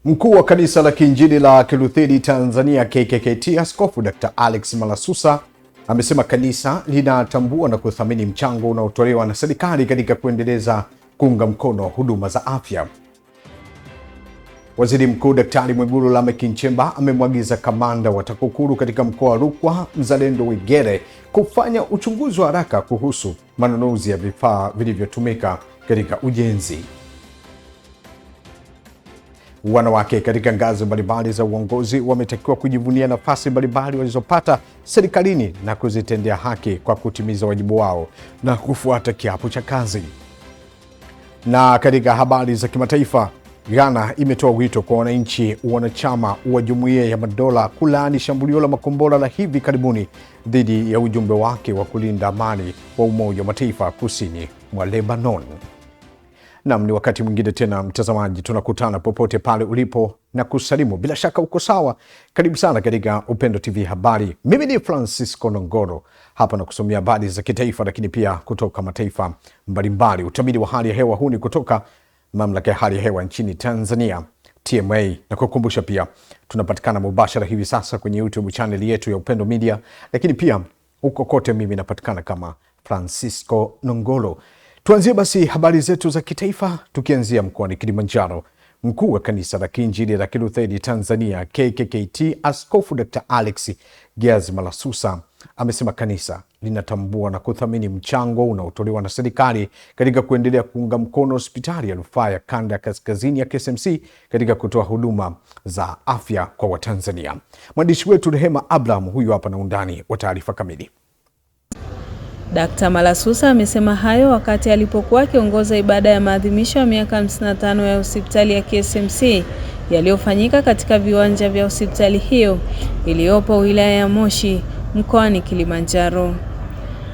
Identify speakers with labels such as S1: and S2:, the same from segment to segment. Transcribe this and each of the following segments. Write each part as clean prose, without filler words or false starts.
S1: Mkuu wa Kanisa la Kiinjili la Kilutheri Tanzania KKKT Askofu Dr. Alex Malasusa amesema kanisa linatambua na kuthamini mchango unaotolewa na serikali katika kuendeleza kuunga mkono huduma za afya. Waziri Mkuu Daktari Mwigulu Lameck Nchemba amemwagiza kamanda wa TAKUKURU katika mkoa wa Rukwa Mzalendo Wegere kufanya uchunguzi wa haraka kuhusu manunuzi ya vifaa vilivyotumika katika ujenzi. Wanawake katika ngazi mbalimbali za uongozi wametakiwa kujivunia nafasi mbalimbali walizopata serikalini na kuzitendea haki kwa kutimiza wajibu wao na kufuata kiapo cha kazi. Na katika habari za kimataifa, Ghana imetoa wito kwa wananchi wanachama wa Jumuiya ya Madola kulaani shambulio la makombora la hivi karibuni dhidi ya ujumbe wake wa kulinda amani wa Umoja wa Mataifa kusini mwa Lebanon. Naam, ni wakati mwingine tena mtazamaji, tunakutana popote pale ulipo na kusalimu. Bila shaka uko sawa. Karibu sana katika Upendo TV Habari. Mimi ni Francisco Nongoro, hapa na kusomea habari za kitaifa lakini pia kutoka mataifa mbalimbali. Utabiri wa hali ya hewa huu ni kutoka Mamlaka ya Hali ya Hewa nchini Tanzania, TMA, na kukumbusha pia tunapatikana mubashara hivi sasa kwenye YouTube channel yetu ya Upendo Media, lakini pia huko kote mimi napatikana kama Francisco Nongoro. Tuanzie basi habari zetu za kitaifa tukianzia mkoani Kilimanjaro. Mkuu wa Kanisa la Kiinjili la Kilutheri Tanzania KKKT Askofu Dr. Alex Malasusa amesema kanisa linatambua na kuthamini mchango unaotolewa na serikali katika kuendelea kuunga mkono hospitali ya rufaa ya kanda ya kaskazini ya KSMC katika kutoa huduma za afya kwa Watanzania. Mwandishi wetu Rehema Abraham huyu hapa na undani wa taarifa kamili.
S2: Dr. Malasusa amesema hayo wakati alipokuwa akiongoza ibada ya maadhimisho ya miaka 55 ya hospitali ya KSMC yaliyofanyika katika viwanja vya hospitali hiyo iliyopo wilaya ya Moshi mkoani Kilimanjaro.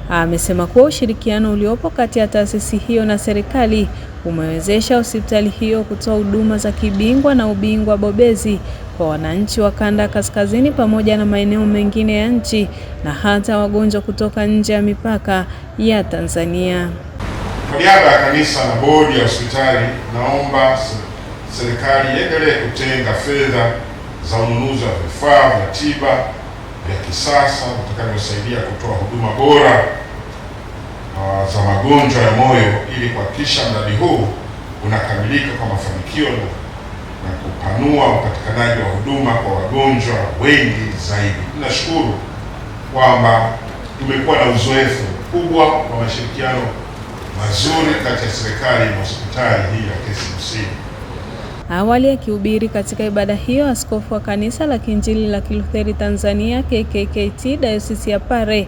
S2: Amesema kuwa ushirikiano uliopo kati ya taasisi hiyo na serikali umewezesha hospitali hiyo kutoa huduma za kibingwa na ubingwa bobezi kwa wananchi wa kanda kaskazini pamoja na maeneo mengine ya nchi na hata wagonjwa kutoka nje ya mipaka ya Tanzania.
S3: Kwa niaba ya kanisa na bodi ya hospitali, naomba serikali iendelee kutenga fedha za ununuzi wa vifaa vya tiba vya kisasa vitakavyosaidia kutoa huduma bora za magonjwa ya moyo ili kuhakikisha mradi huu unakamilika kwa mafanikio na kupanua upatikanaji wa huduma kwa wagonjwa wengi zaidi. Tunashukuru kwamba tumekuwa na uzoefu mkubwa wa mashirikiano mazuri kati ya serikali na hospitali hii ya KSMC.
S2: Awali akihubiri katika ibada hiyo, askofu wa Kanisa la Kiinjili la Kilutheri Tanzania KKKT Dayosisi ya Pare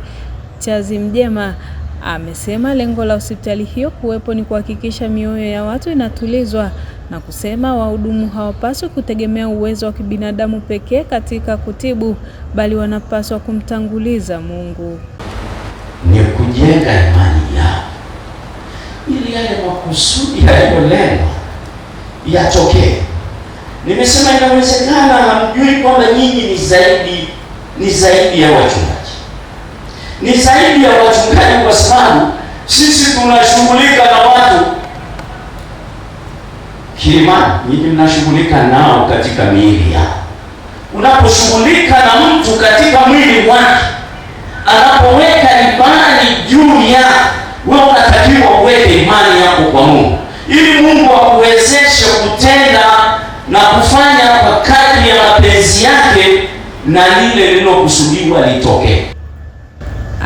S2: Charles Mjema amesema lengo la hospitali hiyo kuwepo ni kuhakikisha mioyo ya watu inatulizwa na kusema wahudumu hawapaswi kutegemea uwezo wa kibinadamu pekee katika kutibu, bali wanapaswa kumtanguliza Mungu.
S4: Ni kujenga imani yao ili yale makusudi yaliyolengwa yatokee. Nimesema inawezekana hamjui kwamba nyinyi ni zaidi ya wachungaji. Ni zaidi ya wachungaji kwa sababu sisi tunashughulika na watu kiimani, nyinyi mnashughulika nao katika miili yao. Unaposhughulika na mtu katika mwili wake, anapoweka imani juu yako, wewe unatakiwa uweke imani yako kwa Mungu ili Mungu akuwezeshe kutenda na kufanya kwa kadri ya mapenzi yake na lile lililokusudiwa litokee.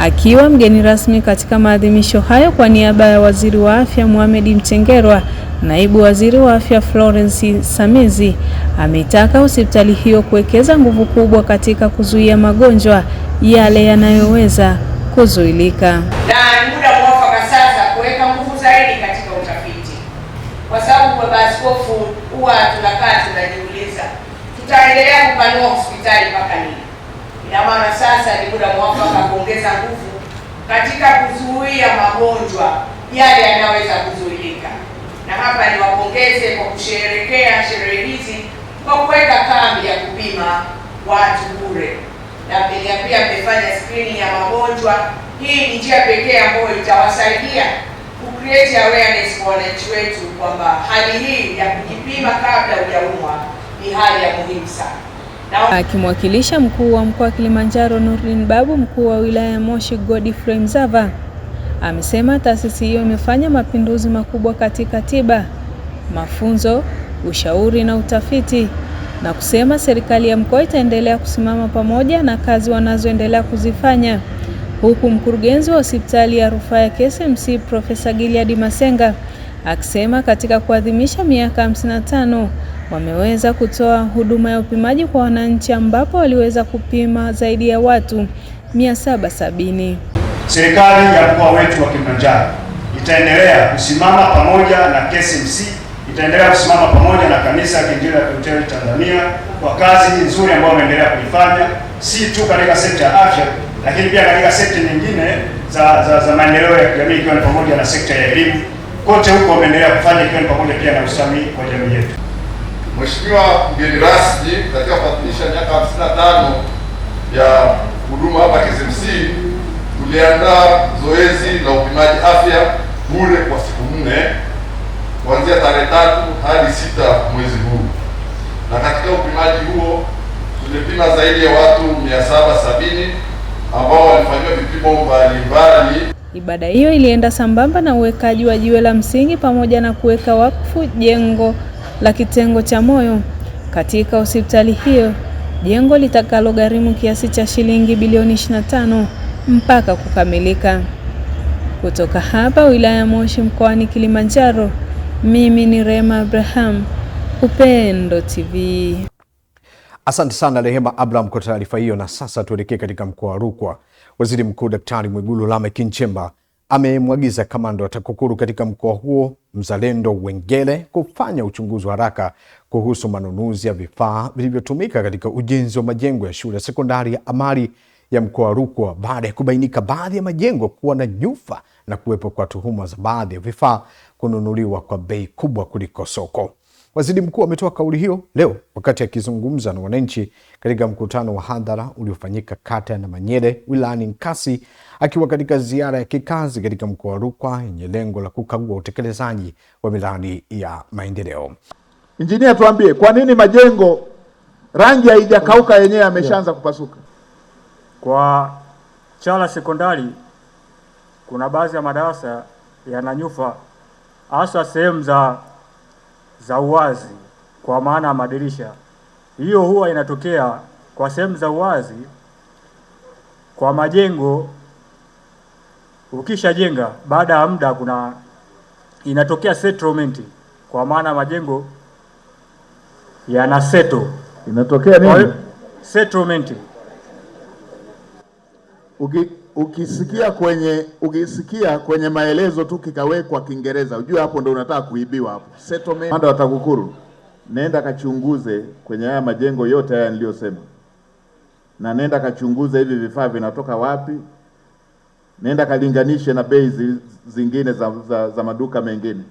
S2: Akiwa mgeni rasmi katika maadhimisho hayo kwa niaba ya Waziri wa Afya Mohamed Mchengerwa, Naibu Waziri wa Afya Florence Samizi ametaka hospitali hiyo kuwekeza nguvu kubwa katika kuzuia magonjwa yale yanayoweza kuzuilika.
S5: Na muda mwafaka sasa kuweka nguvu zaidi katika utafiti. Kwa sababu baba askofu, huwa tunakaa tunajiuliza tutaendelea kupanua hospitali mpaka lini? Ina maana sasa ni muda mwafaka kuongeza nguvu katika kuzuia magonjwa yale yanayoweza kuzuilika. Na hapa niwapongeze kwa kusherehekea sherehe hizi kwa kuweka kambi ya kupima watu bure. Na pia mmefanya screening ya magonjwa. Hii ni njia pekee ambayo itawasaidia create awareness kwa wananchi wetu kwamba hali hii ya kujipima kabla hujaumwa ni hali ya muhimu sana.
S2: Akimwakilisha mkuu wa mkoa wa Kilimanjaro Nurdin Babu, mkuu wa wilaya ya Moshi Godfrey Mzava amesema taasisi hiyo imefanya mapinduzi makubwa katika tiba, mafunzo, ushauri na utafiti, na kusema serikali ya mkoa itaendelea kusimama pamoja na kazi wanazoendelea kuzifanya, huku mkurugenzi wa hospitali ya rufaa ya KSMC Profesa Gilead Masenga akisema katika kuadhimisha miaka 55 wameweza kutoa huduma ya upimaji kwa wananchi ambapo waliweza kupima zaidi ya watu 770.
S6: Serikali ya mkoa wetu wa Kilimanjaro itaendelea kusimama pamoja na KSMC, itaendelea kusimama pamoja na Kanisa la Kiinjili la Kilutheri Tanzania kwa kazi nzuri ambayo wameendelea kuifanya, si tu katika sekta ya afya, lakini pia katika sekta nyingine za maendeleo ya kijamii, ikiwa ni pamoja na sekta ya elimu. Kote huko wameendelea kufanya, ikiwa ni pamoja pia na ustawi kwa jamii yetu.
S3: Mheshimiwa mgeni rasmi, katika kuadhimisha miaka 55 ya huduma hapa KSMC, tuliandaa zoezi la upimaji afya bure kwa siku 4 kuanzia tarehe 3 hadi 6 mwezi huu, na katika upimaji huo tulipima zaidi ya watu 770 ambao walifanyiwa vipimo mbalimbali.
S2: Ibada hiyo ilienda sambamba na uwekaji wa jiwe la msingi pamoja na kuweka wakfu jengo la kitengo cha moyo katika hospitali hiyo, jengo litakalogharimu kiasi cha shilingi bilioni 25 mpaka kukamilika. Kutoka hapa wilaya ya Moshi mkoani Kilimanjaro, mimi ni Rehema Abraham, Upendo TV.
S1: Asante sana Rehema Abraham kwa taarifa hiyo. Na sasa tuelekee katika mkoa wa Rukwa. Waziri Mkuu Daktari Mwigulu Lameck Nchemba amemwagiza kamanda wa TAKUKURU katika mkoa huo Mzalendo Wengele kufanya uchunguzi wa haraka kuhusu manunuzi ya vifaa vilivyotumika katika ujenzi wa majengo ya shule ya sekondari ya amali ya mkoa wa Rukwa baada ya kubainika baadhi ya majengo kuwa na nyufa na kuwepo kwa tuhuma za baadhi ya vifaa kununuliwa kwa bei kubwa kuliko soko. Waziri Mkuu ametoa kauli hiyo leo wakati akizungumza na wananchi katika mkutano wa hadhara uliofanyika kata ya Namanyere wilayani Nkasi, akiwa katika ziara ya kikazi katika mkoa wa Rukwa yenye lengo la kukagua utekelezaji wa miradi ya maendeleo.
S7: Injinia, tuambie kwa nini majengo rangi haijakauka yenyewe ameshaanza kupasuka?
S8: Kwa Chala sekondari kuna baadhi ya madarasa yana nyufa, hasa sehemu za uwazi, kwa maana ya madirisha. Hiyo huwa inatokea kwa sehemu za uwazi kwa majengo. Ukishajenga baada ya muda inatokea settlement, kwa maana majengo yana settle.
S7: Inatokea nini?
S8: Settlement.
S7: Ukisikia kwenye maelezo tu kikawekwa Kiingereza, ujue hapo ndo unataka kuibiwa hapo. Settlement. Kamanda wa TAKUKURU, nenda kachunguze kwenye haya majengo yote haya niliyosema, na nenda kachunguze hivi vifaa vinatoka wapi, nenda kalinganishe na bei zingine za maduka mengine.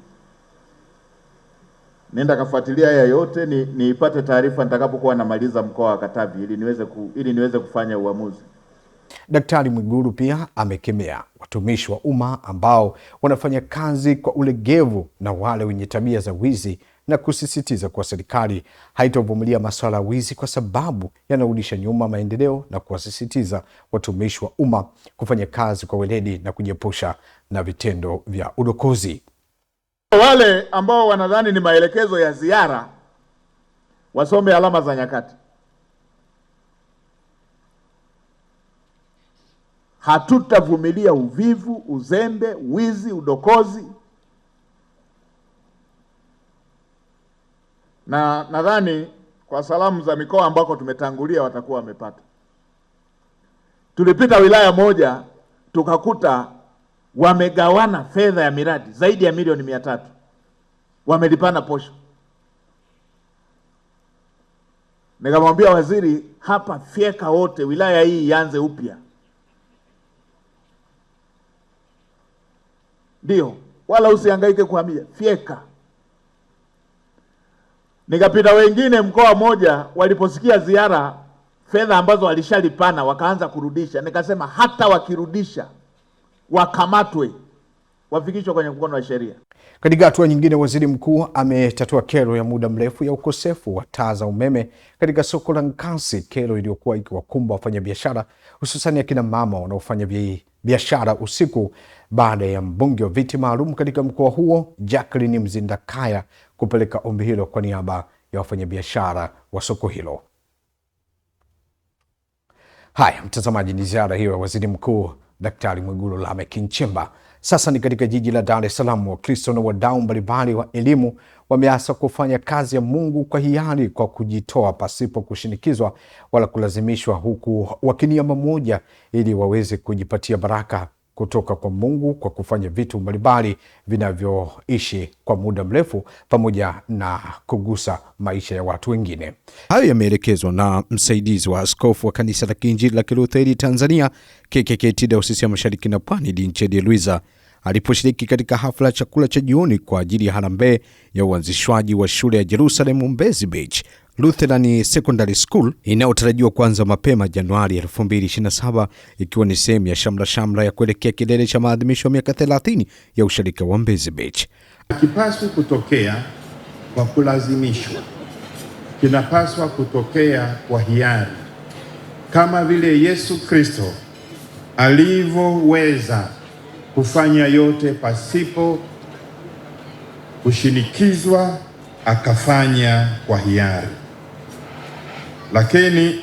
S7: Nenda kafuatilia haya yote, niipate taarifa nitakapokuwa namaliza mkoa wa Katavi ili niweze kufanya uamuzi.
S1: Daktari Mwigulu pia amekemea watumishi wa umma ambao wanafanya kazi kwa ulegevu na wale wenye tabia za wizi, na kusisitiza kuwa serikali haitovumilia masuala ya wizi kwa sababu yanarudisha nyuma maendeleo, na kuwasisitiza watumishi wa umma kufanya kazi kwa weledi na kujiepusha na vitendo vya udokozi.
S7: Wale ambao wanadhani ni maelekezo ya ziara wasome alama za nyakati. Hatutavumilia uvivu, uzembe, wizi, udokozi. Na nadhani kwa salamu za mikoa ambako tumetangulia watakuwa wamepata. Tulipita wilaya moja tukakuta wamegawana fedha ya miradi zaidi ya milioni 300. Wamelipana posho. Nikamwambia waziri, hapa fyeka wote, wilaya hii ianze upya. Ndio, wala usihangaike kuhamia, fyeka. Nikapita wengine mkoa moja, waliposikia ziara fedha ambazo walishalipana wakaanza kurudisha. Nikasema hata wakirudisha wakamatwe, wafikishwe kwenye mkono wa sheria.
S1: Katika hatua nyingine, waziri mkuu ametatua kero ya muda mrefu ya ukosefu wa taa za umeme katika soko la Nkasi, kero iliyokuwa ikiwakumba wafanyabiashara hususan akina mama wanaofanya biashara usiku baada ya mbunge wa viti maalum katika mkoa huo Jacqueline Mzindakaya kupeleka ombi hilo kwa niaba ya wafanyabiashara wa soko hilo. Haya, mtazamaji, ni ziara hiyo ya waziri mkuu Daktari Mwigulu Lameck Nchemba. Sasa ni katika jiji la Dar es Salaam. Wakristo na wadau mbalimbali wa elimu wameasa kufanya kazi ya Mungu kwa hiari, kwa kujitoa pasipo kushinikizwa wala kulazimishwa, huku wakinia mamoja ili waweze kujipatia baraka kutoka kwa Mungu kwa kufanya vitu mbalimbali vinavyoishi kwa muda mrefu pamoja na kugusa maisha ya watu wengine. Hayo yameelekezwa na msaidizi wa askofu wa kanisa la Kiinjili la Kilutheri Tanzania KKKT Dayosisi ya Mashariki na Pwani Dinchedi Luiza aliposhiriki katika hafla ya chakula cha jioni kwa ajili ya harambee ya uanzishwaji wa shule ya Jerusalem Mbezi Beach Lutheran Secondary School inayotarajiwa kuanza mapema Januari 2027, ikiwa ni sehemu ya shamra ya kuelekea kilele cha maadhimisho ya miaka 30 ya usharika wa Mbezi Beach.
S9: Hakipaswi kutokea kwa kulazimishwa, kinapaswa kutokea kwa hiari, kama vile Yesu Kristo alivyoweza kufanya yote pasipo kushinikizwa, akafanya kwa hiari. Lakini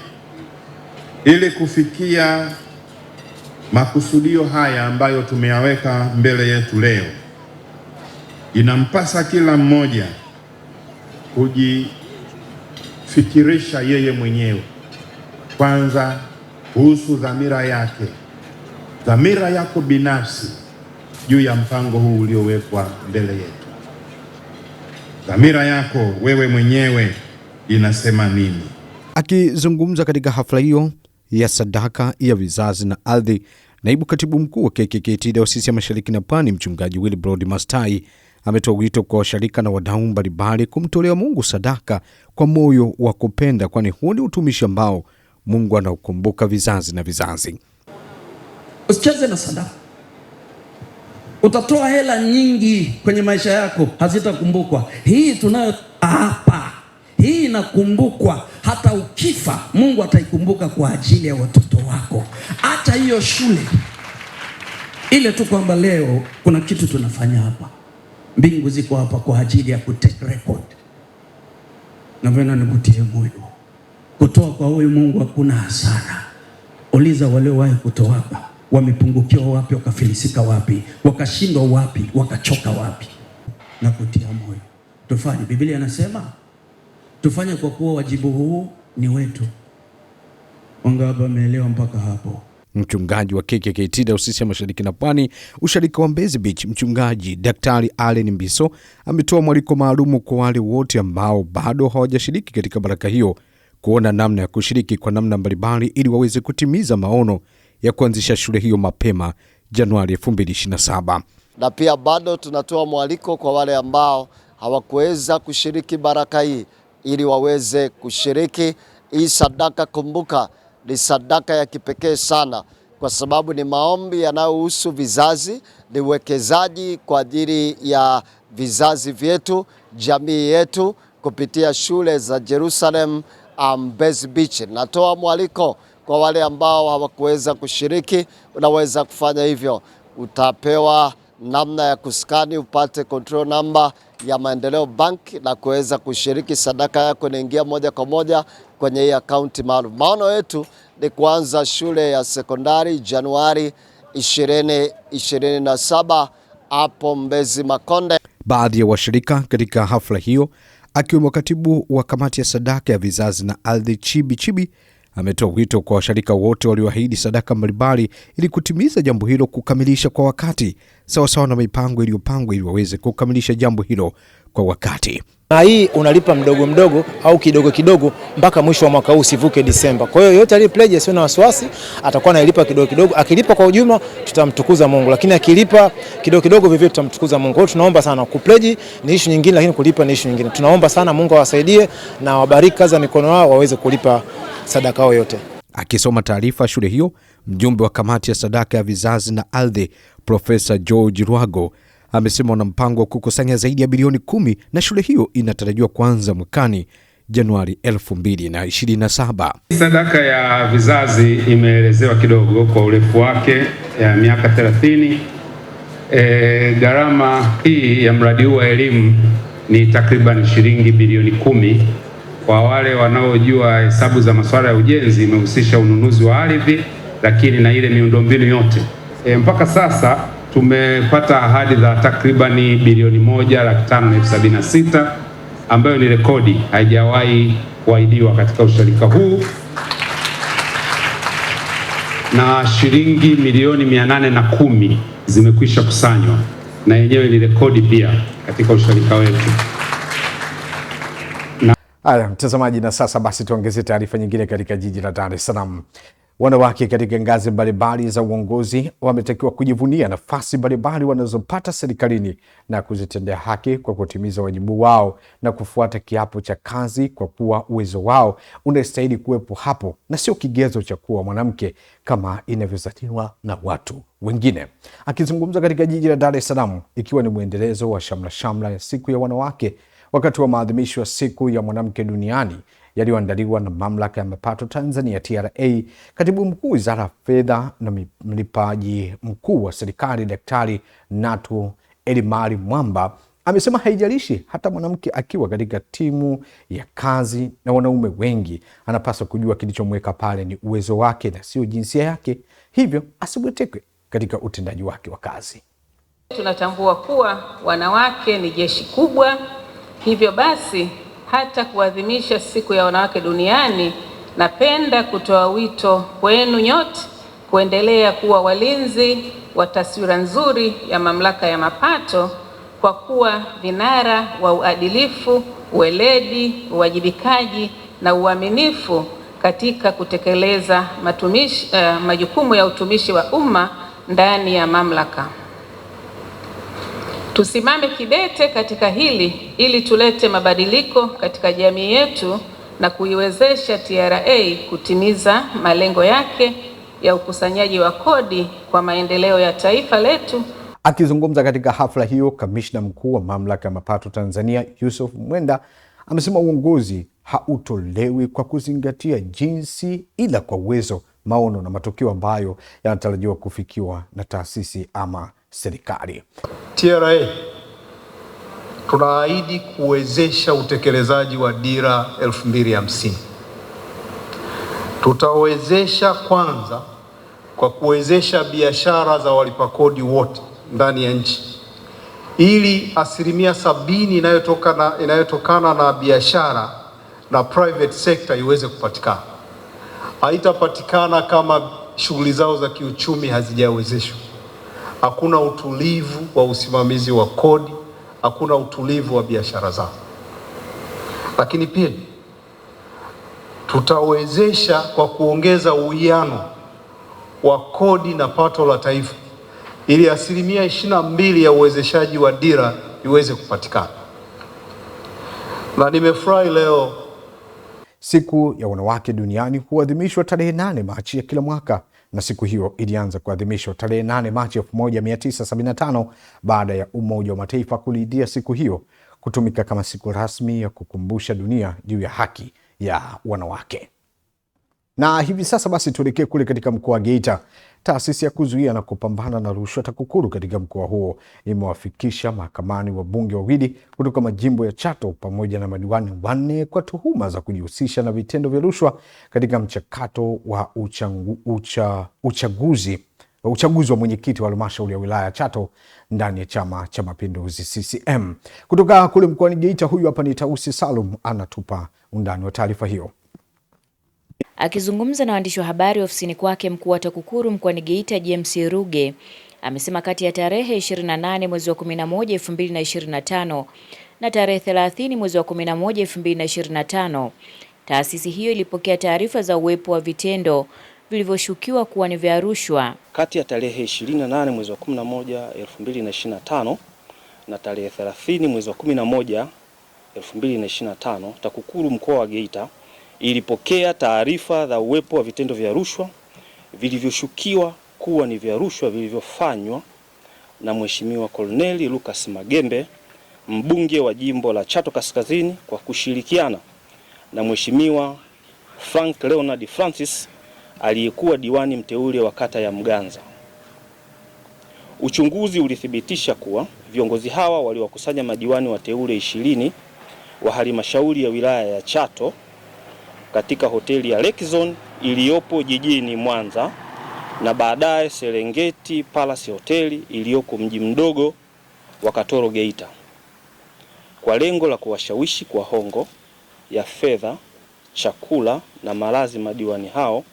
S9: ili kufikia makusudio haya ambayo tumeyaweka mbele yetu leo, inampasa kila mmoja kujifikirisha yeye mwenyewe kwanza kuhusu dhamira yake, dhamira yako binafsi juu ya mpango huu uliowekwa mbele yetu. Dhamira yako wewe mwenyewe inasema nini?
S1: Akizungumza katika hafla hiyo ya sadaka ya vizazi na ardhi, naibu katibu mkuu wa KKKT Dayosisi ya Mashariki na Pwani Mchungaji Wilbrod Mastai ametoa wito kwa washirika na wadau mbalimbali kumtolea Mungu sadaka kwa moyo wa kupenda, kwani huo ni utumishi ambao Mungu anaukumbuka vizazi na vizazi.
S10: Usicheze na sadaka. Utatoa hela nyingi kwenye maisha yako, hazitakumbukwa. Hii tunayo hapa, hii inakumbukwa. Hata ukifa, Mungu ataikumbuka kwa ajili ya watoto wako. Acha hiyo shule ile tu kwamba leo kuna kitu tunafanya hapa. Mbingu ziko hapa kwa ajili ya kutake record. Na vena nikutie moyo, kutoa kwa huyu Mungu hakuna hasara. Uliza waliowahi kutoa hapa, wamepungukiwa wapi, wakafilisika wapi, wakashindwa wapi, wakachoka wapi. Na kutia moyo, tufanye. Biblia inasema tufanye kwa kuwa wajibu huu ni wetu. Wangapi wameelewa mpaka hapo?
S1: Mchungaji wa KKKT Dayosisi ya Mashariki na Pwani usharika wa Mbezi Beach Mchungaji Daktari Allen Mbiso ametoa mwaliko maalumu kwa wale wote ambao bado hawajashiriki katika baraka hiyo kuona namna ya kushiriki kwa namna mbalimbali ili waweze kutimiza maono ya kuanzisha shule hiyo mapema Januari 2027.
S11: Na pia bado tunatoa mwaliko kwa wale ambao hawakuweza kushiriki baraka hii ili waweze kushiriki hii sadaka. Kumbuka ni sadaka ya kipekee sana, kwa sababu ni maombi yanayohusu vizazi, ni uwekezaji kwa ajili ya vizazi vyetu, jamii yetu kupitia shule za Jerusalem Mbezi Beach. Natoa mwaliko kwa wale ambao hawakuweza kushiriki, unaweza kufanya hivyo. Utapewa namna ya kuskani upate control number ya Maendeleo Bank na kuweza kushiriki. Sadaka yako inaingia moja kwa moja kwenye hii akaunti maalum. Maono yetu ni kuanza shule ya sekondari Januari 2027 hapo Mbezi Makonde.
S1: Baadhi ya washirika katika hafla hiyo akiwemo katibu wa kamati ya sadaka ya vizazi na ardhi Chibi ametoa wito kwa washirika wote walioahidi sadaka mbalimbali ili kutimiza jambo hilo kukamilisha kwa wakati, sawa na mipango iliyopangwa ili waweze kukamilisha jambo hilo kwa wakati.
S12: Na hii unalipa mdogo mdogo au kidogo kidogo mpaka mwisho wa mwaka huu, usivuke Disemba. Kwa hiyo yote aliye pledge sio na wasiwasi, atakuwa analipa kidogo kidogo. Akilipa kwa ujumla tutamtukuza Mungu, lakini akilipa kidogo kidogo vivyo tutamtukuza Mungu. Kwa hiyo tunaomba sana, kupledge ni issue nyingine, lakini kulipa ni issue nyingine. Tunaomba sana Mungu awasaidie na wabariki kazi za mikono yao waweze kulipa sadaka yao yote.
S1: Akisoma taarifa ya shule hiyo, mjumbe wa kamati ya sadaka ya vizazi na ardhi Profesa George Rwago amesema wana mpango wa kukusanya zaidi ya bilioni 10 na shule hiyo inatarajiwa kuanza mwakani Januari 2027.
S13: Sadaka ya vizazi imeelezewa kidogo kwa urefu wake ya miaka 30. Gharama hii ya mradi huu wa elimu ni takriban shilingi bilioni 10. Kwa wale wanaojua hesabu za masuala ya ujenzi, imehusisha ununuzi wa ardhi lakini na ile miundombinu yote. Mpaka sasa tumepata ahadi za takriban bilioni 1,576 ambayo ni rekodi, haijawahi kuahidiwa katika ushirika huu, na shilingi milioni 810 zimekwisha kusanywa, na yenyewe ni rekodi pia katika ushirika wetu.
S1: Haya mtazamaji, na sasa basi tuongeze taarifa nyingine katika jiji la Dar es Salaam. Wanawake katika ngazi mbalimbali za uongozi wametakiwa kujivunia nafasi mbalimbali wanazopata serikalini na kuzitendea haki kwa kutimiza wajibu wao na kufuata kiapo cha kazi, kwa kuwa uwezo wao unastahili kuwepo hapo na sio kigezo cha kuwa mwanamke kama inavyozaniwa na watu wengine. Akizungumza katika jiji la Dar es Salaam ikiwa ni mwendelezo wa shamla ya siku ya wanawake wakati wa maadhimisho ya siku ya mwanamke duniani yaliyoandaliwa na Mamlaka ya Mapato Tanzania TRA, Katibu Mkuu Wizara ya Fedha na Mlipaji Mkuu wa Serikali Daktari Natu Elimari Mwamba amesema haijalishi hata mwanamke akiwa katika timu ya kazi na wanaume wengi, anapaswa kujua kilichomweka pale ni uwezo wake na sio jinsia yake, hivyo asibweteke katika utendaji wake wa kazi.
S14: Tunatambua kuwa wanawake ni jeshi kubwa, hivyo basi hata kuadhimisha siku ya wanawake duniani, napenda kutoa wito kwenu nyote kuendelea kuwa walinzi wa taswira nzuri ya Mamlaka ya Mapato kwa kuwa vinara wa uadilifu, uweledi, uwajibikaji na uaminifu katika kutekeleza majukumu ya utumishi wa umma ndani ya mamlaka. Tusimame kidete katika hili ili tulete mabadiliko katika jamii yetu na kuiwezesha TRA kutimiza malengo yake ya ukusanyaji wa kodi kwa maendeleo ya taifa letu.
S1: Akizungumza katika hafla hiyo, Kamishna Mkuu wa Mamlaka ya Mapato Tanzania Yusuf Mwenda amesema uongozi hautolewi kwa kuzingatia jinsi, ila kwa uwezo, maono na matokeo ambayo yanatarajiwa kufikiwa na taasisi ama serikali.
S15: TRA tunaahidi kuwezesha utekelezaji wa Dira 2050. Tutawezesha kwanza kwa kuwezesha biashara za walipa kodi wote ndani ya nchi, ili 70% inayotokana na biashara na private sector iweze kupatikana. Haitapatikana kama shughuli zao za kiuchumi hazijawezeshwa. Hakuna utulivu wa usimamizi wa kodi, hakuna utulivu wa biashara zao. Lakini pia tutawezesha kwa kuongeza uwiano wa kodi na pato la taifa, ili 22% ya uwezeshaji wa dira iweze kupatikana. Na nimefurahi leo
S1: siku ya wanawake duniani huadhimishwa tarehe 8 Machi ya kila mwaka, na siku hiyo ilianza kuadhimishwa tarehe 8 Machi 1975 baada ya Umoja wa Mataifa kuliidia siku hiyo kutumika kama siku rasmi ya kukumbusha dunia juu ya haki ya wanawake. Na hivi sasa basi tuelekee kule katika mkoa wa Geita. Taasisi ya kuzuia na kupambana na rushwa TAKUKURU katika mkoa huo imewafikisha mahakamani wabunge wawili kutoka majimbo ya Chato pamoja na madiwani 4 kwa tuhuma za kujihusisha na vitendo vya rushwa katika mchakato wa uchaguzi wa mwenyekiti wa halmashauri ya wilaya ya Chato ndani ya Chama cha Mapinduzi CCM. Kutoka kule mkoani Geita, huyu hapa ni Tausi Salum anatupa undani wa taarifa hiyo.
S16: Akizungumza na waandishi wa habari ofisini kwake, mkuu wa TAKUKURU mkoani Geita James Ruge amesema kati ya tarehe 28 mwezi wa 11 2025 na tarehe 30 mwezi wa 11 2025 taasisi hiyo ilipokea taarifa za uwepo wa vitendo vilivyoshukiwa kuwa ni vya rushwa.
S17: Kati ya tarehe 28 mwezi wa 11 2025 na tarehe 30 mwezi wa 11 2025 TAKUKURU mkoa wa Geita ilipokea taarifa za uwepo wa vitendo vya rushwa vilivyoshukiwa kuwa ni vya rushwa vilivyofanywa na Mheshimiwa Corneli Lucas Magembe, mbunge wa jimbo la Chato Kaskazini, kwa kushirikiana na Mheshimiwa Frank Leonard Francis aliyekuwa diwani mteule wa kata ya Mganza. Uchunguzi ulithibitisha kuwa viongozi hawa waliwakusanya madiwani wateule 20 wa halmashauri ya wilaya ya Chato katika hoteli ya Lake Zone iliyopo jijini Mwanza na baadaye Serengeti Palace Hotel iliyoko mji mdogo wa Katoro Geita, kwa lengo la kuwashawishi kwa hongo ya fedha, chakula na malazi madiwani hao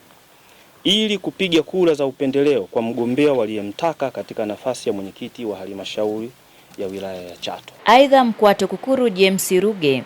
S17: ili kupiga kura za upendeleo kwa mgombea waliyemtaka katika nafasi ya mwenyekiti wa halmashauri ya wilaya ya Chato.
S16: Aidha, mkuu wa TAKUKURU James Ruge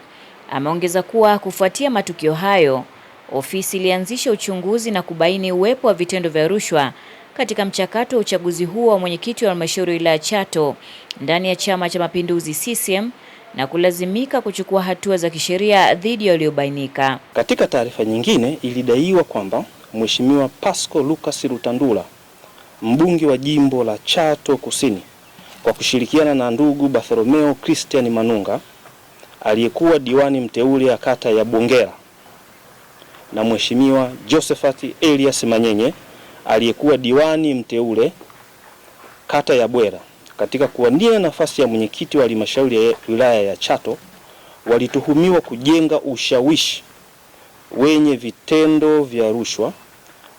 S16: ameongeza kuwa kufuatia matukio hayo, ofisi ilianzisha uchunguzi na kubaini uwepo wa vitendo vya rushwa katika mchakato wa uchaguzi huo wa mwenyekiti wa halmashauri ya wilaya ya Chato ndani ya Chama cha Mapinduzi CCM na kulazimika kuchukua hatua za kisheria dhidi ya waliobainika.
S17: Katika taarifa nyingine, ilidaiwa kwamba Mheshimiwa Pasco Lucas Rutandula, mbunge wa jimbo la Chato Kusini, kwa kushirikiana na ndugu Bartholomeo Christian Manunga aliyekuwa diwani mteule ya kata ya Bongera na Mheshimiwa Josephat Elias Manyenye aliyekuwa diwani mteule kata ya Bwera, katika kuwania nafasi ya mwenyekiti wa halmashauri ya wilaya ya Chato, walituhumiwa kujenga ushawishi wenye vitendo vya rushwa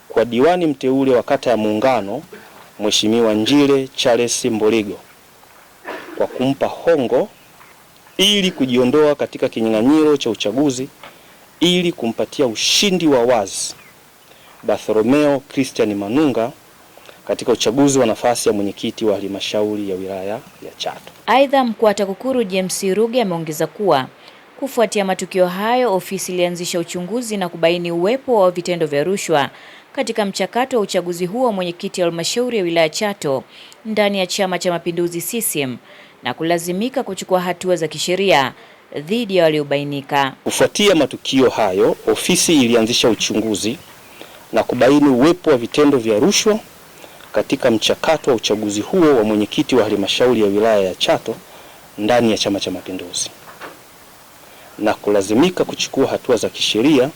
S17: kwa diwani mteule wa kata ya Muungano Mheshimiwa Njile Charles Mboligo kwa kumpa hongo ili kujiondoa katika kinyang'anyiro cha uchaguzi ili kumpatia ushindi wa wazi Bartholomeo Christian Manunga katika uchaguzi wa nafasi ya mwenyekiti wa halmashauri ya wilaya ya Chato.
S16: Aidha, mkuu wa TAKUKURU James Ruge ameongeza kuwa kufuatia matukio hayo, ofisi ilianzisha uchunguzi na kubaini uwepo wa vitendo vya rushwa katika mchakato wa uchaguzi huo wa mwenyekiti wa halmashauri ya wilaya ya Chato ndani ya Chama cha Mapinduzi CCM na kulazimika kuchukua hatua za kisheria dhidi ya waliobainika.
S17: Kufuatia matukio hayo, ofisi ilianzisha uchunguzi na kubaini uwepo wa vitendo vya rushwa katika mchakato wa uchaguzi huo wa mwenyekiti wa halmashauri ya wilaya ya Chato ndani ya Chama cha Mapinduzi na kulazimika kuchukua hatua za kisheria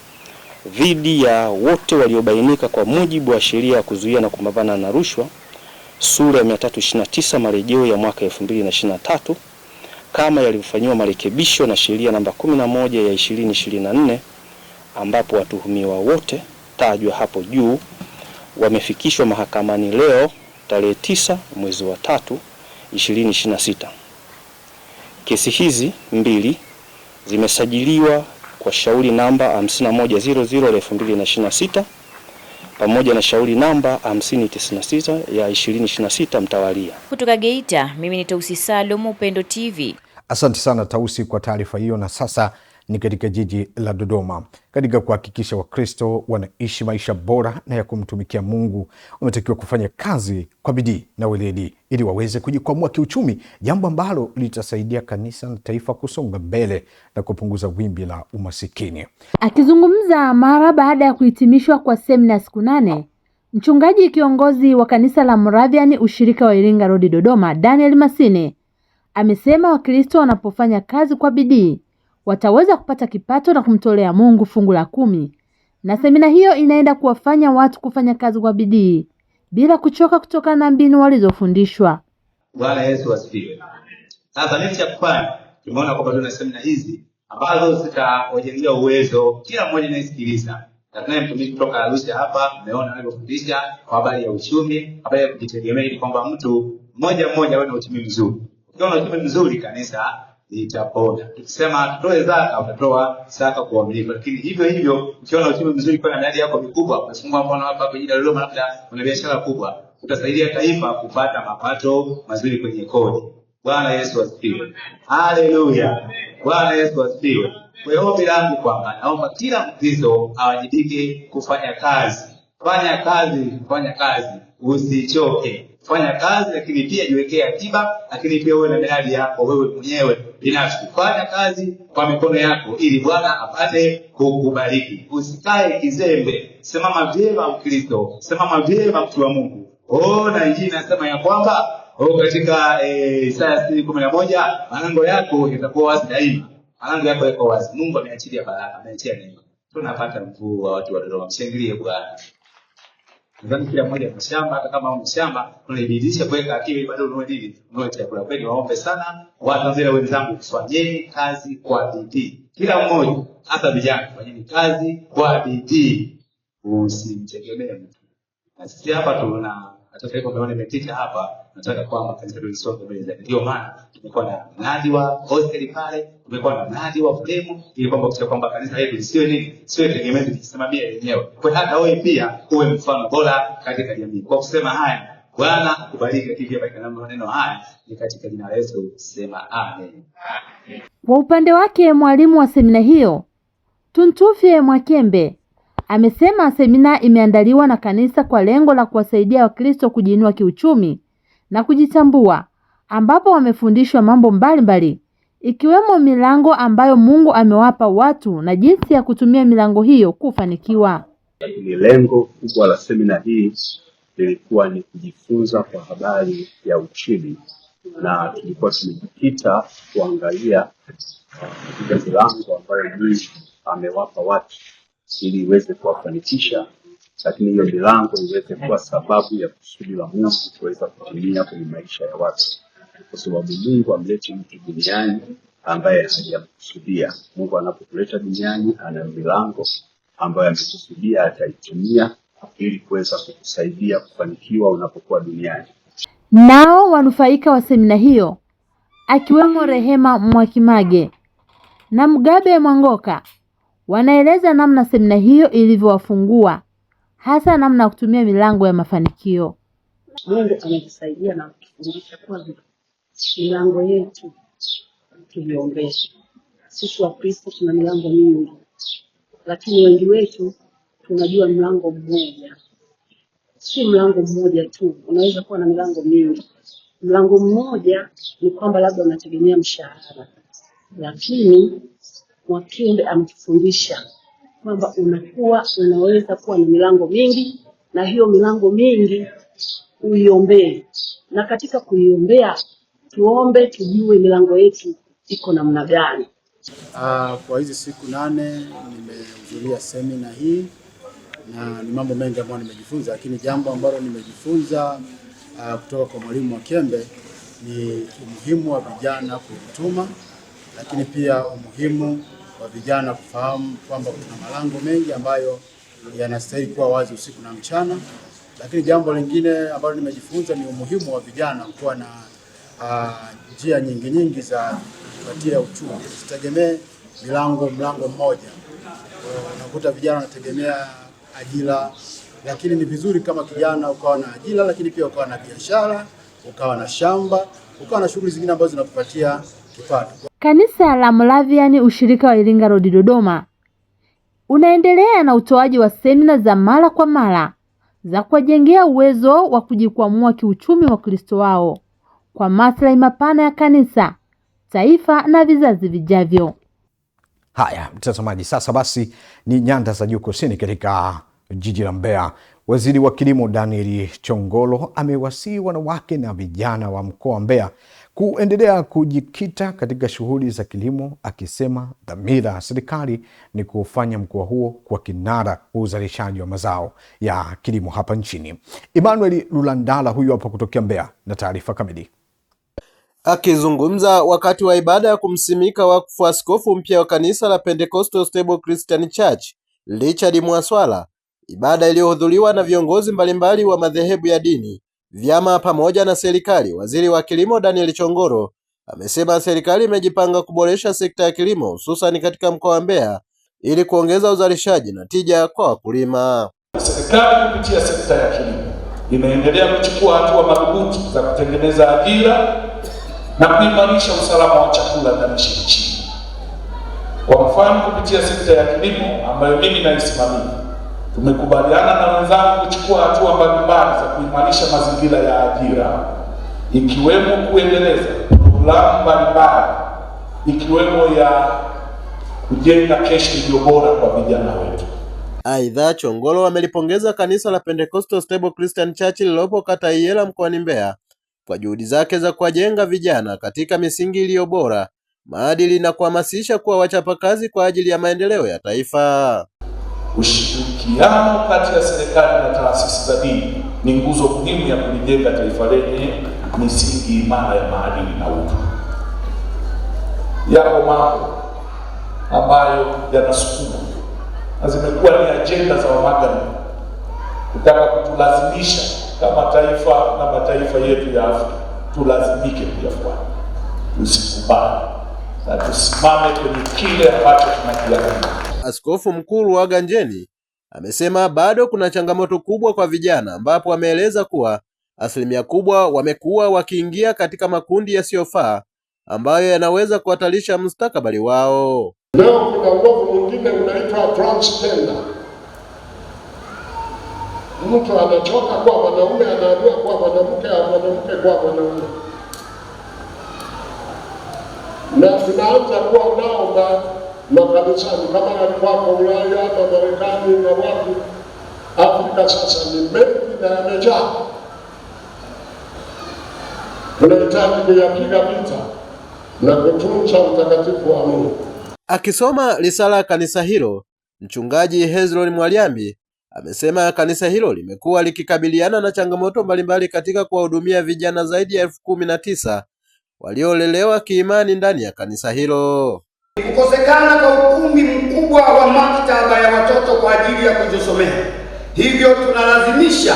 S17: dhidi ya wote waliobainika kwa mujibu wa sheria ya kuzuia na kupambana na rushwa sura ya 329 marejeo ya mwaka 2023 kama yalivyofanywa marekebisho na sheria namba 11 ya 2024, ambapo watuhumiwa wote tajwa hapo juu wamefikishwa mahakamani leo tarehe 9 mwezi wa 3 2026. Kesi hizi mbili zimesajiliwa kwa shauri namba 5100/2026 pamoja na shauri namba 5096 ya 2026 mtawalia.
S16: Kutoka Geita, mimi ni Tausi Salum, Upendo TV.
S1: Asante sana Tausi kwa taarifa hiyo, na sasa ni katika jiji la Dodoma. Katika kuhakikisha Wakristo wanaishi maisha bora na ya kumtumikia Mungu, wametakiwa kufanya kazi kwa bidii na weledi ili waweze kujikwamua kiuchumi, jambo ambalo litasaidia kanisa na taifa kusonga mbele na kupunguza wimbi la umasikini.
S18: Akizungumza mara baada ya kuhitimishwa kwa semina siku 8, mchungaji kiongozi wa kanisa la Moravian ushirika wa Iringa Road Dodoma, Daniel Masine, amesema Wakristo wanapofanya kazi kwa bidii wataweza kupata kipato na kumtolea Mungu fungu la 10, na semina hiyo inaenda kuwafanya watu kufanya kazi kwa bidii bila kuchoka kutokana na mbinu walizofundishwa.
S19: Bwana Yesu asifiwe. Sasa nini cha kufanya? Tumeona kwamba tuna semina hizi ambazo zitawajengea uwezo kila mmoja anayesikiliza. Na tunaye mtumishi kutoka Arusha hapa, umeona anavyofundisha kwa habari ya uchumi, habari ya kujitegemea, ili kwamba mtu mmoja awe na uchumi mzuri. Ukiwa na uchumi mzuri, kanisa litapona. Tukisema tutoe zaka, utatoa zaka kwa uaminifu. Lakini hivyo hivyo ukiona uchumi mzuri kwa miradi yako mikubwa, unafungua mfano hapa kwa jiji la Dodoma, labda una biashara kubwa, utasaidia taifa kupata mapato mazuri kwenye kodi. Bwana Yesu asifiwe. Haleluya. Bwana Yesu asifiwe. Kwa hiyo ombi langu kwamba naomba kila Mkristo awajibike kufanya kazi. Fanya kazi, usichoke. fanya kazi, lakini pia jiwekee akiba, lakini pia uwe na miradi yako wewe mwenyewe binafsi. Fanya kazi kwa mikono yako ili Bwana apate kukubariki. Usikae kizembe. Simama vyema Mkristo, simama vyema mtu wa Mungu. Na Injili inasema ya kwamba katika Isaya 11 malango yako yatakuwa wazi daima. Malango yako yako wazi. Mungu ameachilia baraka, ameachilia neema. Tunapata mvua, watu wa Dodoma, mshangilie Bwana. Nadhani kila mmoja ana shamba, hata kama una shamba, tunabidisha kuweka akili bado ununue chakula. Kweli waombe sana Watanzania wenzangu, fanyeni kazi kwa bidii. Kila mmoja, hata vijana, fanyeni kazi kwa bidii. Usimtegemee mtu. Na sisi hapa hata kama umeona nimetika hapa, nataka kwamba kanisa lisonge mbele zaidi. Ndio maana tumekuwa na mradi wa hostel pale, tumekuwa na mradi wa fremu, ili kwamba kanisa hili lisiwe nini, siwe tegemezi likisimamia yenyewe. Kwa hata wewe pia uwe mfano bora katika jamii. Kwa kusema haya, Bwana akubariki kivyo katika maneno haya, ni katika jina la Yesu sema amen.
S18: Kwa upande wake mwalimu wa semina hiyo Tuntufye Mwakembe amesema semina imeandaliwa na kanisa kwa lengo la kuwasaidia Wakristo kujiinua kiuchumi na kujitambua, ambapo wamefundishwa mambo mbalimbali ikiwemo milango ambayo Mungu amewapa watu na jinsi ya kutumia milango hiyo kufanikiwa.
S20: Ni lengo kubwa la semina hii lilikuwa ni kujifunza kwa habari ya uchumi, na tulikuwa tumejikita kuangalia katika milango ambayo Mungu amewapa watu ili iweze kuwafanikisha, lakini hiyo milango iweze kuwa sababu ya kusudi la Mungu kuweza kutimia kwenye maisha ya watu, kwa sababu Mungu amleta mtu duniani ambaye hajamkusudia. Mungu anapotuleta duniani ana milango ambayo amekusudia ataitumia ili kuweza kukusaidia kufanikiwa unapokuwa duniani.
S18: Nao wanufaika wa semina hiyo akiwemo Rehema Mwakimage na Mugabe Mwangoka wanaeleza namna semina hiyo ilivyowafungua, hasa namna ya kutumia milango ya mafanikio.
S21: Mungu ametusaidia na kutufundisha kwa milango yetu tuliombea. Sisi Wakristo tuna milango mingi, lakini wengi wetu tunajua mlango mmoja. Si mlango mmoja tu, unaweza kuwa na milango mingi. Mlango mmoja ni kwamba labda unategemea mshahara, lakini Mwakembe ametufundisha kwamba unaweza kuwa na milango mingi, na hiyo milango mingi uiombee. Na katika kuiombea, tuombe tujue milango yetu iko namna gani.
S22: Kwa hizi siku 8 nimehudhuria semina hii na ni mambo mengi ambayo nimejifunza, lakini jambo ambalo nimejifunza kutoka kwa mwalimu Mwakembe ni umuhimu wa vijana kujituma, lakini pia umuhimu wa vijana kufahamu kwamba kuna malango mengi ambayo yanastahili kuwa wazi usiku na mchana. Lakini jambo lingine ambalo nimejifunza ni umuhimu wa vijana kuwa na njia nyingi za kupatia uchumi. Usitegemee mlango mmoja. Unakuta vijana wanategemea ajira, lakini ni vizuri kama kijana ukawa na ajira, lakini pia ukawa na biashara, ukawa na shamba, ukawa na shughuli zingine ambazo zinakupatia kipato.
S18: Kanisa la Moravian ushirika wa Iringa Road Dodoma unaendelea na utoaji wa semina za mara kwa mara za kuwajengea uwezo wa kujikwamua kiuchumi wa Kristo wao kwa maslahi mapana ya kanisa, taifa na vizazi vijavyo.
S1: Haya, mtazamaji, sasa basi ni nyanda za juu kusini katika jiji la Mbeya. Waziri wa Kilimo Daniel Chongolo amewasihi wanawake na vijana wa mkoa wa Mbeya kuendelea kujikita katika shughuli za kilimo, akisema dhamira ya serikali ni kufanya mkoa huo kwa kinara wa uzalishaji wa mazao ya kilimo hapa nchini. Emmanuel Lulandala huyu hapa kutokea Mbeya na taarifa kamili.
S23: Akizungumza wakati wa ibada ya kumsimika wakfu askofu mpya wa kanisa la Pentecostal Stable Christian Church, Richard Mwaswala, ibada iliyohudhuriwa na viongozi mbalimbali wa madhehebu ya dini, vyama pamoja na serikali, waziri wa kilimo Daniel Chongolo amesema serikali imejipanga kuboresha sekta ya kilimo hususan katika mkoa wa Mbeya ili kuongeza uzalishaji na tija kwa wakulima.
S24: Serikali kupitia sekta ya kilimo imeendelea kuchukua hatua madhubuti za kutengeneza ajira na kuimarisha usalama wa chakula na lishe nchini. Kwa mfano, kupitia sekta ya kilimo ambayo mimi naisimamia, Tumekubaliana na wenzangu kuchukua hatua mbalimbali za kuimarisha mazingira ya ajira, ikiwemo kuendeleza programu mbalimbali ikiwemo ya kujenga kesho iliyo bora kwa vijana wetu.
S23: Aidha, Chongolo amelipongeza kanisa la Pentecostal Stable Christian Church lililopo kata Iyela mkoani Mbeya kwa juhudi zake za kuwajenga vijana katika misingi iliyo bora, maadili na kuhamasisha kuwa wachapakazi kwa ajili ya maendeleo ya taifa.
S24: Ushirikiano kati ya serikali na taasisi za dini ni nguzo muhimu ya kulijenga taifa lenye misingi imara ya maadili na utu. Yapo mambo ambayo yanasukuma na zimekuwa ni ajenda za Wamagharibi kutaka kutulazimisha kama taifa na mataifa yetu ya Afrika tulazimike kuyafuata. Tusikubali na tusimame kwenye kile ambacho tunakiamini.
S23: Askofu Mkuu Luhaga Njeni amesema bado kuna changamoto kubwa kwa vijana, ambapo ameeleza kuwa asilimia kubwa wamekuwa wakiingia katika makundi yasiyofaa ambayo yanaweza kuhatarisha mustakabali wao.
S3: Leo kuna uovu mwingine unaitwa transgender. Mtu anachoka kwa mwanaume, anaamua kwa mwanamke, au mwanamke kwa mwanaume. Na tunaanza kuwa nao makanisani kama yalikuwako Ulaya na Marekani na wapi. Afrika sasa ni mengi na yamejaa. Tunahitaji kuyapiga vita na kutunza utakatifu wa Mungu.
S23: Akisoma risala ya kanisa hilo, Mchungaji Hezron Mwaliambi amesema kanisa hilo limekuwa likikabiliana na changamoto mbalimbali katika kuwahudumia vijana zaidi ya 19,000 waliolelewa kiimani ndani ya kanisa hilo.
S4: Kukosekana kwa ukumbi mkubwa wa maktaba ya watoto kwa ajili ya kujisomea, hivyo tunalazimisha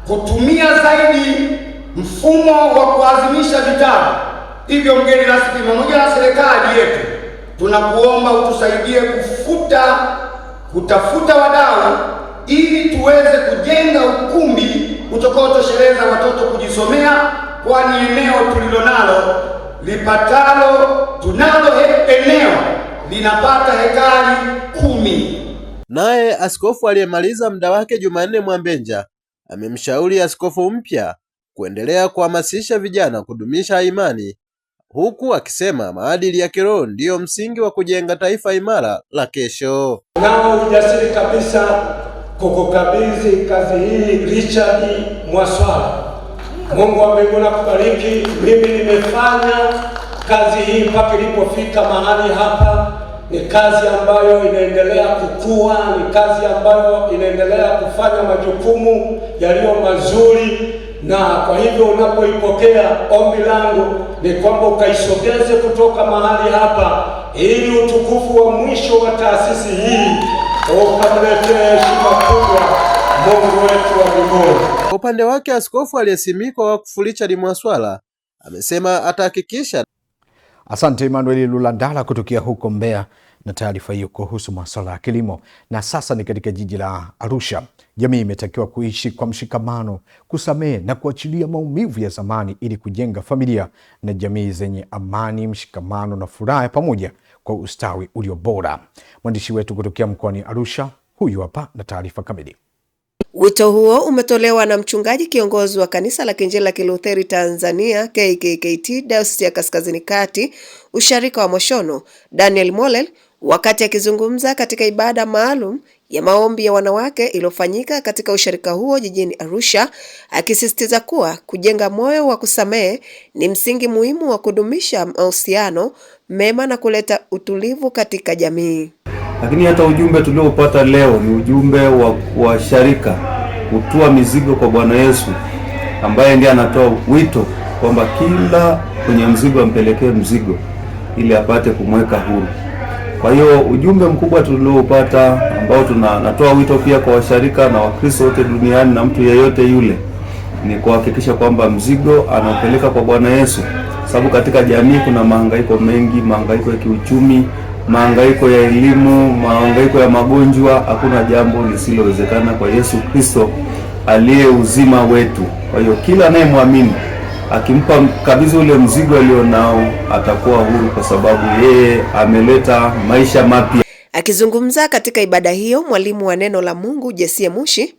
S4: kutumia zaidi mfumo wa kuazimisha vitabu. Hivyo mgeni rasmi, pamoja na serikali yetu, tunakuomba utusaidie kutafuta wadau ili tuweze kujenga ukumbi utakaotosheleza watoto kujisomea, kwani eneo tulilonalo tunalo eneo linapata hekari 10.
S23: Naye askofu aliyemaliza muda wake Jumanne Mwambenja amemshauri askofu mpya kuendelea kuhamasisha vijana kudumisha imani, huku akisema maadili ya kiroho ndiyo msingi wa kujenga taifa imara la kesho.
S5: Nao ujasiri kabisa kukukabidhi kazi hii Richard Mwaswala. Mungu wa mbinguni akubariki. Mimi nimefanya kazi hii mpaka ilipofika mahali hapa. Ni kazi ambayo inaendelea kukua, ni kazi ambayo inaendelea kufanya majukumu yaliyo mazuri, na kwa hivyo unapoipokea, ombi langu ni kwamba ukaisogeze kutoka mahali hapa ili utukufu wa mwisho wa taasisi hii ukamletee heshima kubwa Mungu wetu wa mbinguni.
S23: Kwa upande wake, askofu aliyesimikwa wakfu Richard Mwaswala amesema atahakikisha.
S1: Asante Emmanuel Lulandala kutokea huko Mbeya na taarifa hiyo kuhusu masuala ya kilimo. Na sasa ni katika jiji la Arusha. Jamii imetakiwa kuishi kwa mshikamano, kusamehe na kuachilia maumivu ya zamani ili kujenga familia na jamii zenye amani, mshikamano na furaha pamoja kwa ustawi ulio bora. Mwandishi wetu kutokea mkoani Arusha, huyu hapa na taarifa kamili.
S6: Wito huo umetolewa na mchungaji kiongozi wa kanisa la Kiinjili la Kilutheri Tanzania KKKT Dayosisi ya Kaskazini Kati, usharika wa Moshono, Daniel Molel, wakati akizungumza katika ibada maalum ya maombi ya wanawake iliyofanyika katika usharika huo jijini Arusha, akisisitiza kuwa kujenga moyo wa kusamehe ni msingi muhimu wa kudumisha mahusiano mema na kuleta utulivu katika jamii.
S25: Lakini hata ujumbe tuliopata leo ni ujumbe wa sharika kutua mizigo kwa Bwana Yesu, ambaye ndiye anatoa wito kwamba kila kwenye mzigo ampelekee mzigo ili apate kumweka huru. Kwa hiyo ujumbe mkubwa tuliopata ambao tunatoa wito pia kwa washarika na Wakristo wote duniani na mtu yeyote yule ni kuhakikisha kwamba mzigo anaupeleka kwa Bwana Yesu, sababu katika jamii kuna mahangaiko mengi, mahangaiko ya kiuchumi, mahangaiko ya elimu, mahangaiko ya magonjwa. Hakuna jambo lisilowezekana kwa Yesu Kristo aliye uzima wetu. Kwa hiyo kila anayemwamini akimpa kabisa ule mzigo alionao atakuwa huru, kwa sababu yeye ameleta maisha mapya.
S6: Akizungumza katika ibada hiyo, mwalimu wa neno la Mungu Jessie Mushi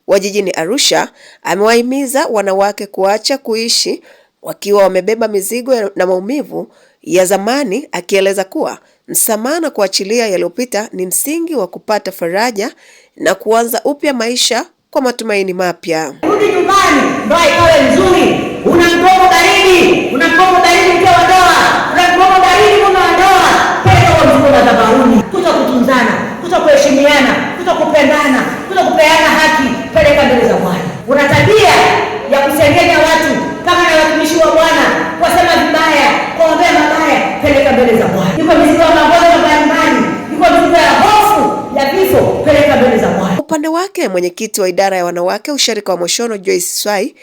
S6: wa jijini Arusha amewahimiza wanawake kuacha kuishi wakiwa wamebeba mizigo na maumivu ya zamani, akieleza kuwa msamaha na kuachilia yaliyopita ni msingi wa kupata faraja na kuanza upya maisha kwa matumaini mapya.
S2: Rudi nyumbani, ndoa ikawe nzuri. Una mgomo baridi, mke wa ndoa, una mgomo baridi mume wa ndoa. Peleka huo mzigo madhabahuni. Kutokutunzana, kutokuheshimiana, kutokupendana, kutokupeana haki, peleka mbele za Bwana. Una tabia ya kusengenya watu kama na watumishi wa Bwana, kusema vibaya, kuombea mabaya, peleka mbele za Bwana. Yuko mizigo ya magonjwa mbalimbali, yuko mizigo ya hofu, ya vifo, peleka mbele za Bwana.
S6: Upande wake, mwenyekiti wa idara ya wanawake usharika wa Moshono Joyce Swai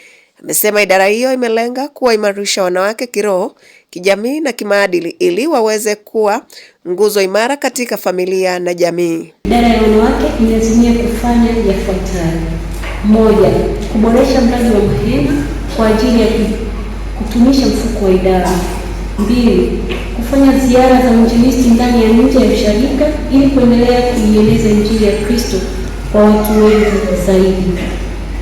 S6: amesema idara hiyo imelenga kuwaimarisha wanawake kiroho, kijamii na kimaadili ili waweze kuwa nguzo imara katika familia na jamii.
S7: Idara ya wanawake imeazimia kufanya yafuatayo: 1. Kuboresha mradi wa mahema kwa ajili ya kutumisha mfuko wa idara. 2. Kufanya ziara za injilisti ndani ya nje ya usharika ili kuendelea kuieneza injili ya Kristo kwa watu wengi zaidi.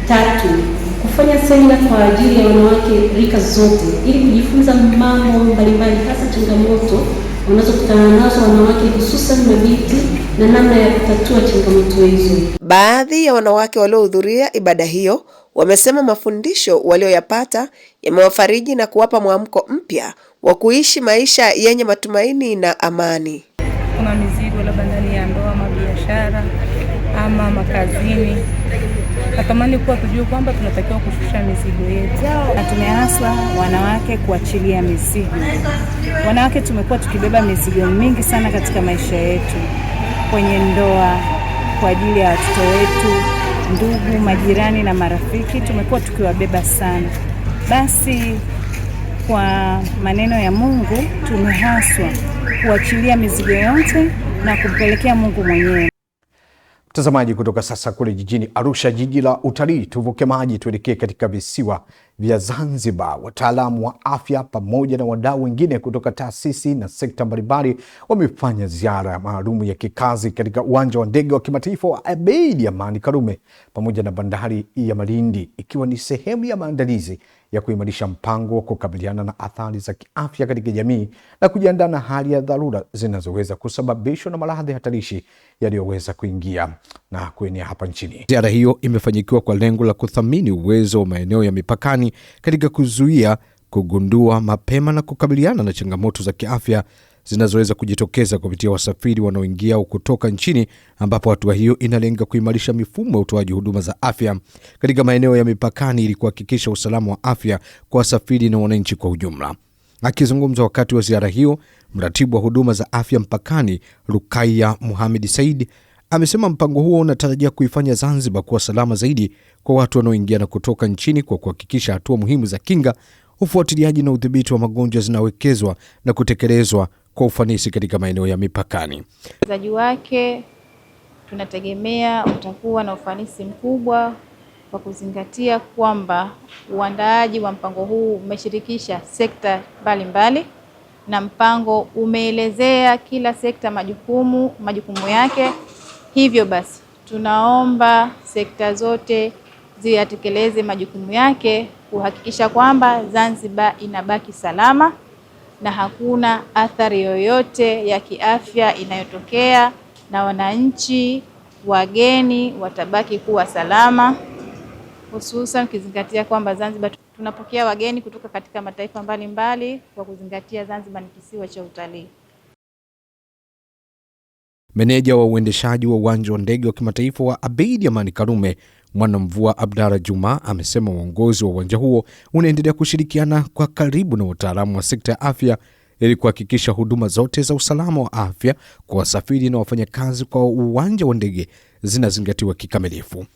S7: 3. Kufanya semina kwa ajili ya wanawake rika zote ili kujifunza mambo mbalimbali, hasa changamoto wanazokutana nazo wanawake, hususan mabinti, na namna ya kutatua changamoto hizo.
S6: Baadhi ya wanawake waliohudhuria ibada hiyo wamesema mafundisho walioyapata yamewafariji na kuwapa mwamko mpya wa kuishi maisha yenye matumaini na amani.
S8: Kuna mizigo labda ndani ya ndoa, biashara ama makazini. Natamani kuwa tujue kwamba tunatakiwa kushusha mizigo yetu.
S9: Na tumeaswa wanawake kuachilia mizigo. Wanawake tumekuwa tukibeba mizigo mingi sana katika maisha yetu, kwenye ndoa, kwa ajili ya watoto wetu, ndugu, majirani na marafiki, tumekuwa tukiwabeba sana. Basi kwa maneno ya Mungu tumehaswa kuachilia mizigo yote na kumpelekea Mungu mwenyewe.
S1: Mtazamaji, kutoka sasa kule jijini Arusha, jiji la utalii, tuvuke maji tuelekee katika visiwa vya Zanzibar. Wataalamu wa afya pamoja na wadau wengine kutoka taasisi na sekta mbalimbali wamefanya ziara maalum ya kikazi katika uwanja wa ndege wa kimataifa wa Abeid Amani Karume pamoja na bandari ya Malindi, ikiwa ni sehemu ya maandalizi ya kuimarisha mpango wa kukabiliana na athari za kiafya katika jamii na kujiandaa na hali ya dharura zinazoweza kusababishwa na maradhi hatarishi yaliyoweza kuingia na kuenea hapa nchini. Ziara hiyo imefanyikiwa kwa lengo la kuthamini uwezo wa maeneo ya mipakani katika kuzuia, kugundua mapema na kukabiliana na changamoto za kiafya zinazoweza kujitokeza kupitia wasafiri wanaoingia au kutoka nchini, ambapo hatua hiyo inalenga kuimarisha mifumo ya utoaji huduma za afya katika maeneo ya mipakani ili kuhakikisha usalama wa afya kwa wasafiri na wananchi kwa ujumla. Akizungumza wakati wa ziara hiyo, mratibu wa huduma za afya mpakani Rukaiya Mohamed Said amesema mpango huo unatarajia kuifanya Zanzibar kuwa salama zaidi kwa watu wanaoingia na kutoka nchini kwa kuhakikisha hatua muhimu za kinga, ufuatiliaji na udhibiti wa magonjwa zinawekezwa na kutekelezwa kwa ufanisi katika maeneo ya mipakani.
S10: Utekelezaji wake tunategemea utakuwa na ufanisi mkubwa kwa kuzingatia kwamba uandaaji wa mpango huu umeshirikisha sekta mbalimbali na mpango umeelezea kila sekta majukumu yake. Hivyo basi tunaomba sekta zote ziyatekeleze majukumu yake kuhakikisha kwamba Zanzibar inabaki salama na hakuna athari yoyote ya kiafya inayotokea, na wananchi wageni watabaki kuwa salama, hususan kizingatia kwamba Zanzibar tunapokea wageni kutoka katika mataifa mbalimbali kwa kuzingatia Zanzibar ni kisiwa cha utalii.
S1: Meneja wa uendeshaji wa uwanja wa ndege wa kimataifa wa Abeid Amani Karume, Mwanamvua Abdalla Juma, amesema uongozi wa uwanja huo unaendelea kushirikiana kwa karibu na wataalamu wa sekta ya afya ili kuhakikisha huduma zote za usalama wa afya kwa wasafiri na wafanyakazi kwa uwanja wa ndege zinazingatiwa kikamilifu.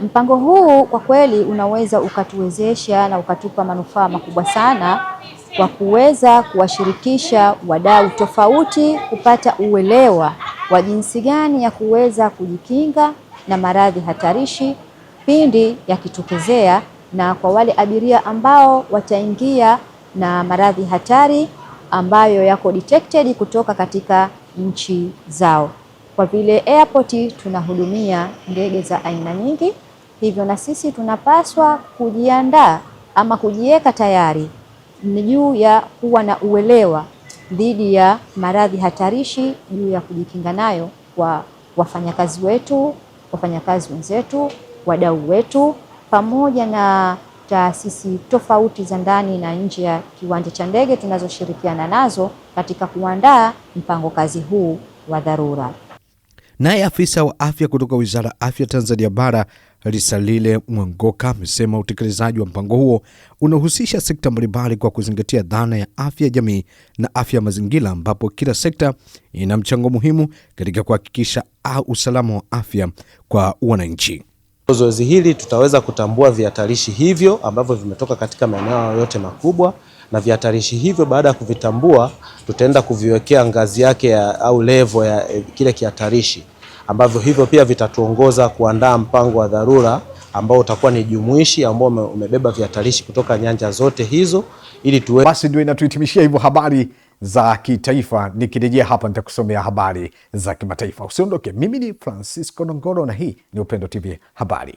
S26: Mpango huu kwa kweli unaweza ukatuwezesha na ukatupa manufaa makubwa sana kwa kuweza kuwashirikisha wadau tofauti kupata uelewa wa jinsi gani ya kuweza kujikinga na maradhi hatarishi pindi yakitokezea, na kwa wale abiria ambao wataingia na maradhi hatari ambayo yako detected kutoka katika nchi zao. Kwa vile airport tunahudumia ndege za aina nyingi, hivyo na sisi tunapaswa kujiandaa ama kujiweka tayari juu ya kuwa na uelewa dhidi ya maradhi hatarishi, juu ya kujikinga nayo kwa wafanyakazi wetu, wafanyakazi wenzetu, wadau wetu, pamoja na taasisi tofauti za ndani na nje ya kiwanja cha ndege tunazoshirikiana nazo katika kuandaa mpango kazi huu wa dharura.
S1: Naye afisa wa afya kutoka Wizara ya Afya Tanzania Bara, Risalile Mwangoka, amesema utekelezaji wa mpango huo unahusisha sekta mbalimbali kwa kuzingatia dhana ya afya jamii na afya mazingira, ambapo kila sekta ina mchango muhimu katika kuhakikisha usalama wa afya kwa wananchi.
S11: Zoezi hili tutaweza kutambua vihatarishi hivyo ambavyo vimetoka katika maeneo yote makubwa, na vihatarishi hivyo baada ya kuvitambua tutaenda kuviwekea ngazi yake au level ya kile kihatarishi, ambavyo hivyo pia vitatuongoza kuandaa mpango wa dharura ambao utakuwa ni jumuishi, ambao umebeba vihatarishi kutoka nyanja zote hizo ili tuwe.
S1: Basi ndio inatuhitimishia hivyo habari za kitaifa. Nikirejea hapa nitakusomea habari za kimataifa. Usiondoke. Mimi ni Francisco Nongoro na hii ni Upendo TV Habari.